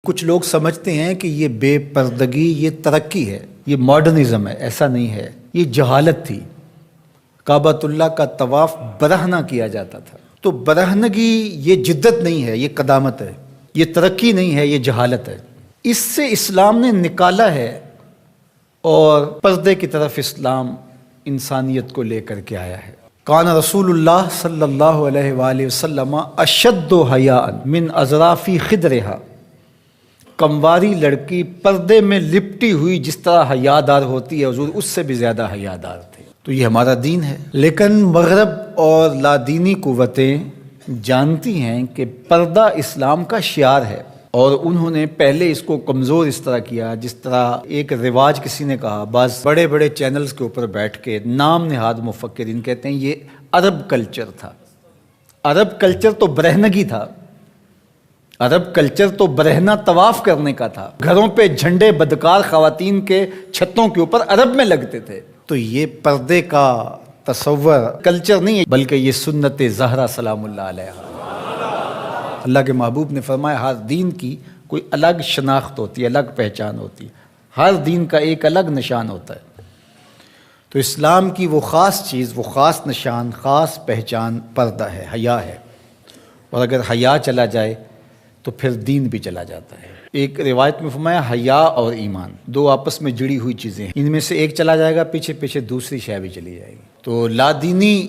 کچھ لوگ سمجھتے ہیں کہ یہ بے پردگی یہ ترقی ہے، یہ ماڈرنزم ہے۔ ایسا نہیں ہے، یہ جہالت تھی۔ کعبۃ اللہ کا طواف برہنہ کیا جاتا تھا، تو برہنگی یہ جدت نہیں ہے، یہ قدامت ہے، یہ ترقی نہیں ہے، یہ جہالت ہے۔ اس سے اسلام نے نکالا ہے، اور پردے کی طرف اسلام انسانیت کو لے کر کے آیا ہے۔ کان رسول اللہ صلی اللہ علیہ وآلہ وسلم اشد حیاء من اظراف خدرہا، کمواری لڑکی پردے میں لپٹی ہوئی جس طرح حیادار ہوتی ہے، حضور اس سے بھی زیادہ حیادار تھے۔ تو یہ ہمارا دین ہے، لیکن مغرب اور لادینی قوتیں جانتی ہیں کہ پردہ اسلام کا شعار ہے، اور انہوں نے پہلے اس کو کمزور اس طرح کیا، جس طرح ایک رواج کسی نے کہا، بعض بڑے بڑے چینلز کے اوپر بیٹھ کے نام نہاد مفکرین کہتے ہیں یہ عرب کلچر تھا۔ عرب کلچر تو برہنگی تھا، عرب کلچر تو برہنہ طواف کرنے کا تھا، گھروں پہ جھنڈے بدکار خواتین کے چھتوں کے اوپر عرب میں لگتے تھے۔ تو یہ پردے کا تصور کلچر نہیں ہے، بلکہ یہ سنت زہرا سلام اللہ علیہا۔ اللہ کے محبوب نے فرمایا ہر دین کی کوئی الگ شناخت ہوتی ہے، الگ پہچان ہوتی ہے، ہر دین کا ایک الگ نشان ہوتا ہے۔ تو اسلام کی وہ خاص چیز، وہ خاص نشان، خاص پہچان پردہ ہے، حیا ہے، اور اگر حیا چلا جائے تو پھر دین بھی چلا جاتا ہے۔ ایک روایت میں فرمایا حیا اور ایمان دو آپس میں جڑی ہوئی چیزیں ہیں، ان میں سے ایک چلا جائے گا پیچھے پیچھے دوسری شے بھی چلی جائے گی۔ تو لادینی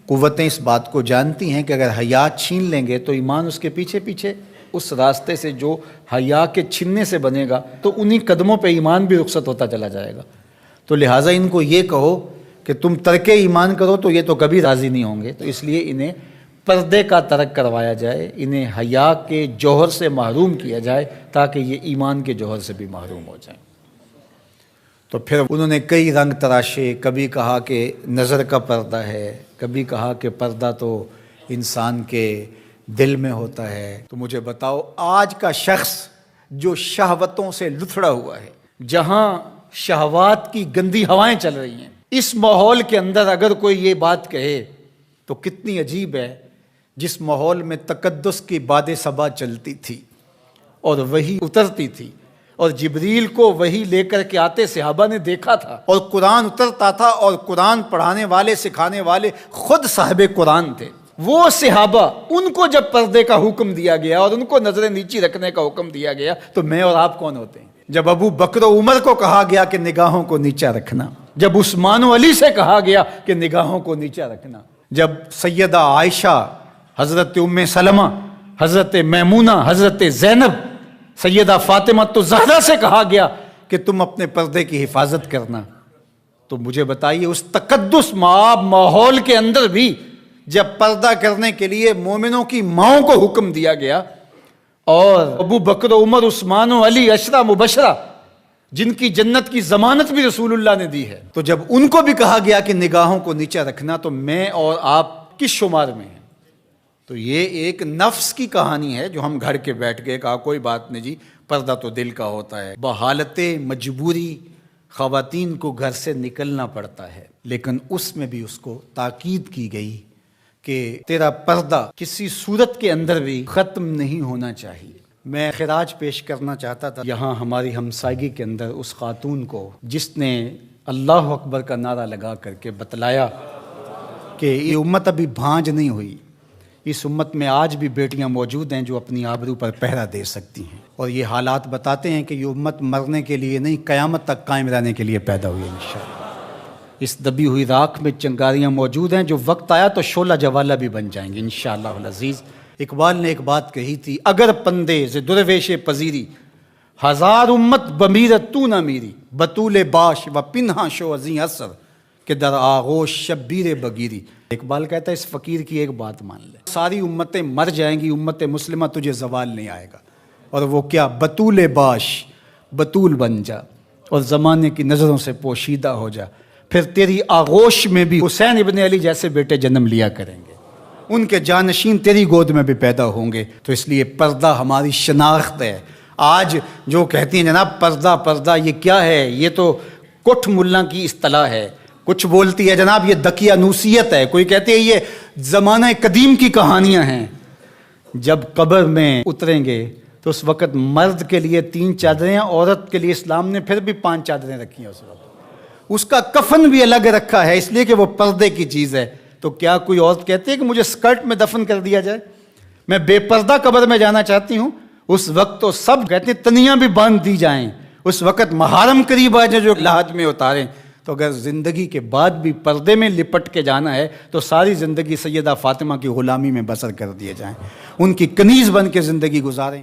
قوتیں اس بات کو جانتی ہیں کہ اگر حیا چھین لیں گے تو ایمان اس کے پیچھے پیچھے اس راستے سے جو حیا کے چھننے سے بنے گا، تو انہی قدموں پہ ایمان بھی رخصت ہوتا چلا جائے گا۔ تو لہٰذا ان کو یہ کہو کہ تم ترک ایمان کرو تو یہ تو کبھی راضی نہیں ہوں گے، تو اس لیے انہیں پردے کا ترک کروایا جائے، انہیں حیا کے جوہر سے محروم کیا جائے تاکہ یہ ایمان کے جوہر سے بھی محروم ہو جائیں۔ تو پھر انہوں نے کئی رنگ تراشے، کبھی کہا کہ نظر کا پردہ ہے، کبھی کہا کہ پردہ تو انسان کے دل میں ہوتا ہے۔ تو مجھے بتاؤ آج کا شخص جو شہوتوں سے لتھڑا ہوا ہے، جہاں شہوات کی گندی ہوائیں چل رہی ہیں، اس ماحول کے اندر اگر کوئی یہ بات کہے تو کتنی عجیب ہے، جس ماحول میں تقدس کی باد صبا چلتی تھی اور وحی اترتی تھی، اور جبریل کو وحی لے کر کے آتے صحابہ نے دیکھا تھا، اور قرآن اترتا تھا، اور قرآن پڑھانے والے سکھانے والے خود صاحب قرآن تھے، وہ صحابہ، ان کو جب پردے کا حکم دیا گیا اور ان کو نظریں نیچی رکھنے کا حکم دیا گیا، تو میں اور آپ کون ہوتے ہیں؟ جب ابو بکر و عمر کو کہا گیا کہ نگاہوں کو نیچا رکھنا، جب عثمان و علی سے کہا گیا کہ نگاہوں کو نیچا رکھنا، جب سیدہ عائشہ، حضرت ام سلمہ، حضرت میمونہ، حضرت زینب، سیدہ فاطمہ تو زہرا سے کہا گیا کہ تم اپنے پردے کی حفاظت کرنا، تو مجھے بتائیے اس تقدس مآب ماحول کے اندر بھی جب پردہ کرنے کے لیے مومنوں کی ماؤں کو حکم دیا گیا، اور ابو بکر و عمر، عثمان و علی، عشرہ مبشرہ، جن کی جنت کی ضمانت بھی رسول اللہ نے دی ہے، تو جب ان کو بھی کہا گیا کہ نگاہوں کو نیچا رکھنا، تو میں اور آپ کس شمار میں ہیں؟ تو یہ ایک نفس کی کہانی ہے جو ہم گھر کے بیٹھ کے کہا کوئی بات نہیں جی، پردہ تو دل کا ہوتا ہے۔ بحالت مجبوری خواتین کو گھر سے نکلنا پڑتا ہے، لیکن اس میں بھی اس کو تاکید کی گئی کہ تیرا پردہ کسی صورت کے اندر بھی ختم نہیں ہونا چاہیے۔ میں خراج پیش کرنا چاہتا تھا یہاں ہماری ہمسائیگی کے اندر اس خاتون کو جس نے اللہ اکبر کا نعرہ لگا کر کے بتلایا کہ یہ امت ابھی بھانج نہیں ہوئی، اس امت میں آج بھی بیٹیاں موجود ہیں جو اپنی آبرو پر پہرا دے سکتی ہیں، اور یہ حالات بتاتے ہیں کہ یہ امت مرنے کے لیے نہیں، قیامت تک قائم رہنے کے لیے پیدا ہوئی ہے انشاءاللہ۔ اس دبی ہوئی راکھ میں چنگاریاں موجود ہیں، جو وقت آیا تو شعلہ جوالہ بھی بن جائیں گے انشاءاللہ العزیز۔ اقبال نے ایک بات کہی تھی، اگر پندے ز درویش پذیری، ہزار امت بمیرت تو نہ میری، بطول باش و پنہا شو ازیں اثر کہ در آغوش شبیر بگیری۔ اقبال کہتا ہے اس فقیر کی ایک بات مان لے، ساری امتیں مر جائیں گی، امت مسلمہ تجھے زوال نہیں آئے گا، اور وہ کیا؟ بطول باش، بطول بن جا اور زمانے کی نظروں سے پوشیدہ ہو جا، پھر تیری آغوش میں بھی حسین ابن علی جیسے بیٹے جنم لیا کریں گے، ان کے جانشین تیری گود میں بھی پیدا ہوں گے۔ تو اس لیے پردہ ہماری شناخت ہے۔ آج جو کہتی ہیں جناب پردہ پردہ، یہ کیا ہے؟ یہ تو کٹھ ملا کی اصطلاح ہے، کچھ بولتی ہے جناب یہ دقیانوسیت ہے، کوئی کہتی ہے یہ زمانہ قدیم کی کہانیاں ہیں۔ جب قبر میں اتریں گے تو اس وقت مرد کے لیے 3 چادریں، عورت کے لیے اسلام نے پھر بھی 5 چادریں رکھی ہیں اس وقت. اس کا کفن بھی الگ رکھا ہے اس لیے کہ وہ پردے کی چیز ہے. تو کیا کوئی عورت کہتی ہے کہ مجھے اسکرٹ میں دفن کر دیا جائے، میں بے پردہ قبر میں جانا چاہتی ہوں؟ اس وقت تو سب کہتے ہیں تنیاں بھی باندھ دی جائیں، اس وقت محارم قریب آ جائیں جو لحد میں اتاریں. تو اگر زندگی کے بعد بھی پردے میں لپٹ کے جانا ہے تو ساری زندگی سیدہ فاطمہ کی غلامی میں بسر کر دیے جائیں، ان کی کنیز بن کے زندگی گزاریں.